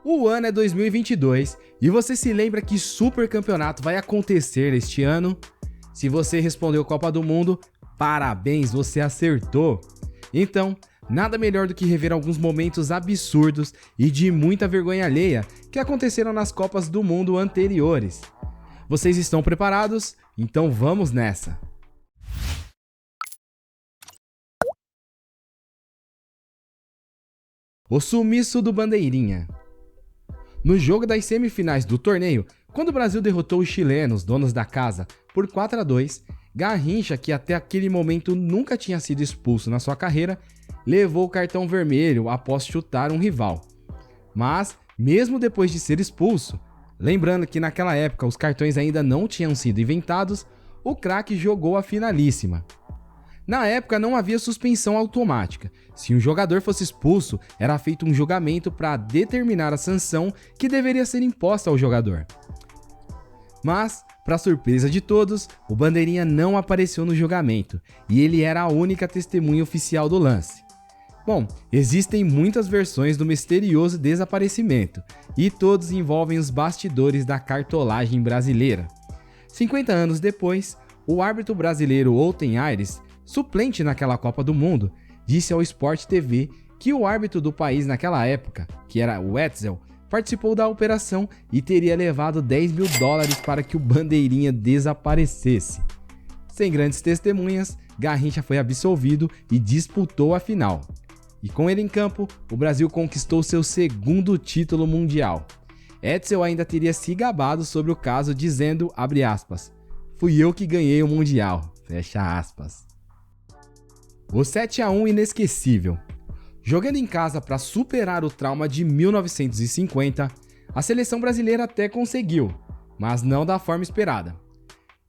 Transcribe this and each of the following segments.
O ano é 2022 e você se lembra que super campeonato vai acontecer este ano? Se você respondeu Copa do Mundo, parabéns, você acertou! Então, nada melhor do que rever alguns momentos absurdos e de muita vergonha alheia que aconteceram nas Copas do Mundo anteriores. Vocês estão preparados? Então vamos nessa! O sumiço do Bandeirinha. No jogo das semifinais do torneio, quando o Brasil derrotou os chilenos, donos da casa, por 4-2, Garrincha, que até aquele momento nunca tinha sido expulso na sua carreira, levou o cartão vermelho após chutar um rival. Mas, mesmo depois de ser expulso, lembrando que naquela época os cartões ainda não tinham sido inventados, o craque jogou a finalíssima. Na época não havia suspensão automática. Se um jogador fosse expulso, era feito um julgamento para determinar a sanção que deveria ser imposta ao jogador. Mas, para surpresa de todos, o Bandeirinha não apareceu no julgamento e ele era a única testemunha oficial do lance. Bom, existem muitas versões do misterioso desaparecimento e todos envolvem os bastidores da cartolagem brasileira. 50 anos depois, o árbitro brasileiro Outen Aires, suplente naquela Copa do Mundo, disse ao Sport TV que o árbitro do país naquela época, que era o Wetzel, participou da operação e teria levado $10 mil para que o Bandeirinha desaparecesse. Sem grandes testemunhas, Garrincha foi absolvido e disputou a final. E com ele em campo, o Brasil conquistou seu segundo título mundial. Wetzel ainda teria se gabado sobre o caso dizendo, abre aspas, "Fui eu que ganhei o Mundial", fecha aspas. O 7-1 inesquecível. Jogando em casa para superar o trauma de 1950, a seleção brasileira até conseguiu, mas não da forma esperada.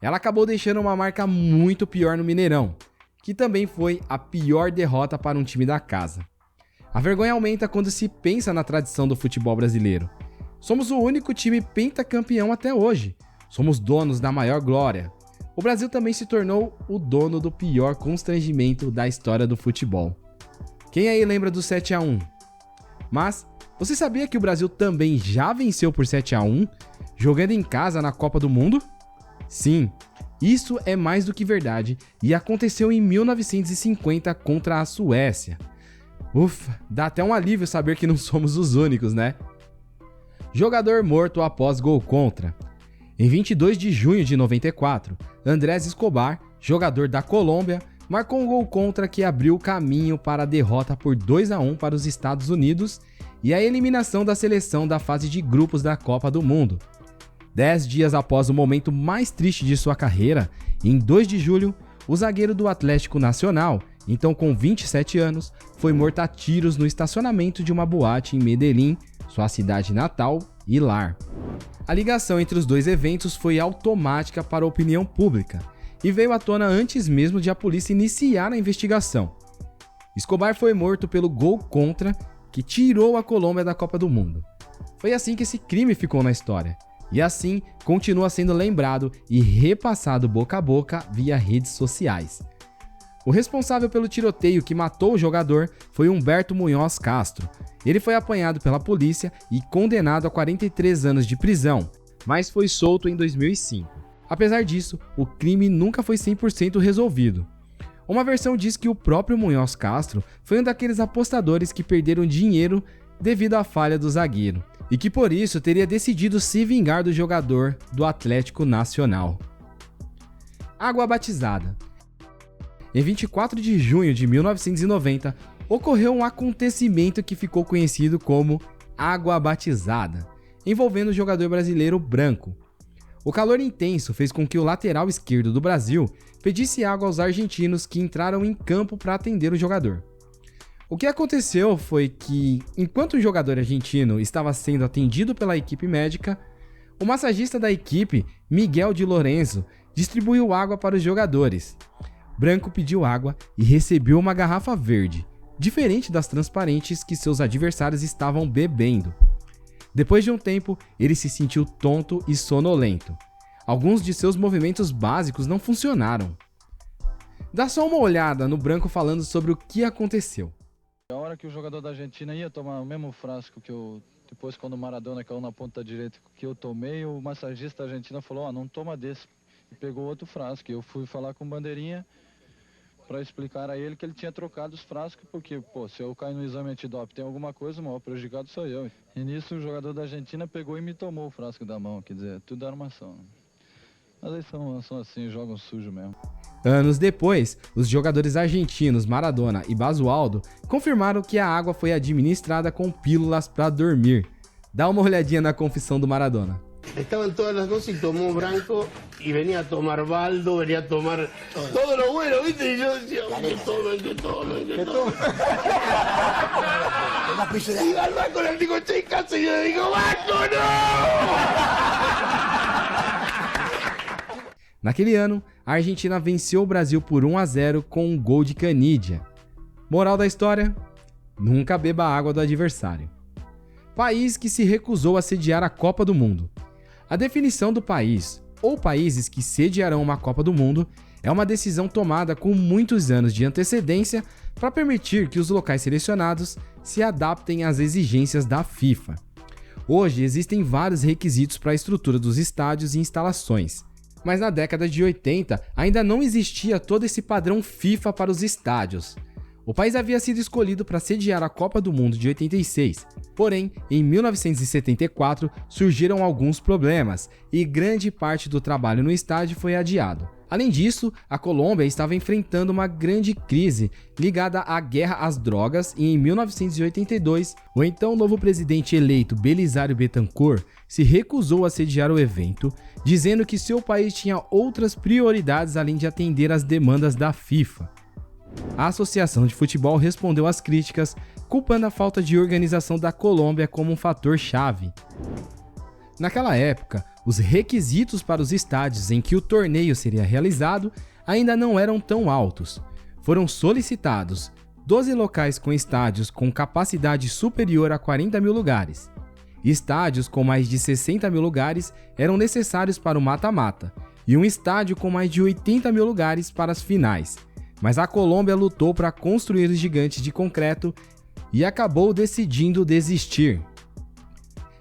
Ela acabou deixando uma marca muito pior no Mineirão, que também foi a pior derrota para um time da casa. A vergonha aumenta quando se pensa na tradição do futebol brasileiro. Somos o único time pentacampeão até hoje. Somos donos da maior glória. O Brasil também se tornou o dono do pior constrangimento da história do futebol. Quem aí lembra do 7-1? Mas, você sabia que o Brasil também já venceu por 7-1, jogando em casa na Copa do Mundo? Sim, isso é mais do que verdade e aconteceu em 1950 contra a Suécia. Ufa, dá até um alívio saber que não somos os únicos, né? Jogador morto após gol contra. Em 22 de junho de 94, Andrés Escobar, jogador da Colômbia, marcou um gol contra que abriu o caminho para a derrota por 2-1 para os Estados Unidos e a eliminação da seleção da fase de grupos da Copa do Mundo. 10 dias após o momento mais triste de sua carreira, em 2 de julho, o zagueiro do Atlético Nacional, então com 27 anos, foi morto a tiros no estacionamento de uma boate em Medellín, sua cidade natal e lar. A ligação entre os dois eventos foi automática para a opinião pública e veio à tona antes mesmo de a polícia iniciar a investigação. Escobar foi morto pelo gol contra que tirou a Colômbia da Copa do Mundo. Foi assim que esse crime ficou na história e assim continua sendo lembrado e repassado boca a boca via redes sociais. O responsável pelo tiroteio que matou o jogador foi Humberto Munhoz Castro. Ele foi apanhado pela polícia e condenado a 43 anos de prisão, mas foi solto em 2005. Apesar disso, o crime nunca foi 100% resolvido. Uma versão diz que o próprio Munhoz Castro foi um daqueles apostadores que perderam dinheiro devido à falha do zagueiro, e que por isso teria decidido se vingar do jogador do Atlético Nacional. Água batizada. Em 24 de junho de 1990, ocorreu um acontecimento que ficou conhecido como Água Batizada, envolvendo o jogador brasileiro Branco. O calor intenso fez com que o lateral esquerdo do Brasil pedisse água aos argentinos que entraram em campo para atender o jogador. O que aconteceu foi que, enquanto o jogador argentino estava sendo atendido pela equipe médica, o massagista da equipe, Miguel de Lorenzo, distribuiu água para os jogadores. Branco pediu água e recebeu uma garrafa verde, diferente das transparentes que seus adversários estavam bebendo. Depois de um tempo, ele se sentiu tonto e sonolento. Alguns de seus movimentos básicos não funcionaram. Dá só uma olhada no Branco falando sobre o que aconteceu. A hora que o jogador da Argentina ia tomar o mesmo frasco que eu Depois, quando o Maradona caiu na ponta direita que eu tomei, o massagista argentino falou, não toma desse. E pegou outro frasco. Eu fui falar com o Bandeirinha para explicar a ele que ele tinha trocado os frascos, porque, se eu cair no exame antidoping tem alguma coisa, o maior prejudicado sou eu. E nisso o jogador da Argentina pegou e me tomou o frasco da mão, quer dizer, tudo armação. Mas eles são assim, jogam sujo mesmo. Anos depois, os jogadores argentinos Maradona e Basualdo confirmaram que a água foi administrada com pílulas para dormir. Dá uma olhadinha na confissão do Maradona. Estaban todas las dos y tomó Branco y venía a tomar Baldo, venía a tomar todo lo bueno, ¿viste? Y yo decía, que tomen. Y al Banco le digo, che, casa, y yo le digo, Banco, no! Naquele ano, a Argentina venceu o Brasil por 1-0 com um gol de Canidia. Moral da história? Nunca beba a água do adversário. País que se recusou a sediar a Copa do Mundo. A definição do país, ou países que sediarão uma Copa do Mundo, é uma decisão tomada com muitos anos de antecedência para permitir que os locais selecionados se adaptem às exigências da FIFA. Hoje existem vários requisitos para a estrutura dos estádios e instalações, mas na década de 80 ainda não existia todo esse padrão FIFA para os estádios. O país havia sido escolhido para sediar a Copa do Mundo de 86, porém, em 1974 surgiram alguns problemas e grande parte do trabalho no estádio foi adiado. Além disso, a Colômbia estava enfrentando uma grande crise ligada à guerra às drogas e em 1982, o então novo presidente eleito Belisário Betancur se recusou a sediar o evento, dizendo que seu país tinha outras prioridades além de atender às demandas da FIFA. A Associação de Futebol respondeu às críticas, culpando a falta de organização da Colômbia como um fator chave. Naquela época, os requisitos para os estádios em que o torneio seria realizado ainda não eram tão altos. Foram solicitados 12 locais com estádios com capacidade superior a 40 mil lugares. Estádios com mais de 60 mil lugares eram necessários para o mata-mata, e um estádio com mais de 80 mil lugares para as finais. Mas a Colômbia lutou para construir os gigantes de concreto e acabou decidindo desistir.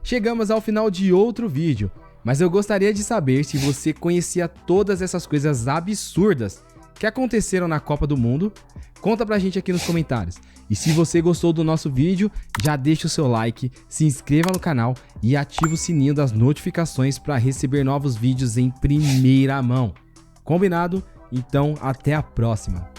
Chegamos ao final de outro vídeo, mas eu gostaria de saber se você conhecia todas essas coisas absurdas que aconteceram na Copa do Mundo. Conta pra gente aqui nos comentários. E se você gostou do nosso vídeo, já deixa o seu like, se inscreva no canal e ativa o sininho das notificações para receber novos vídeos em primeira mão. Combinado? Então, até a próxima!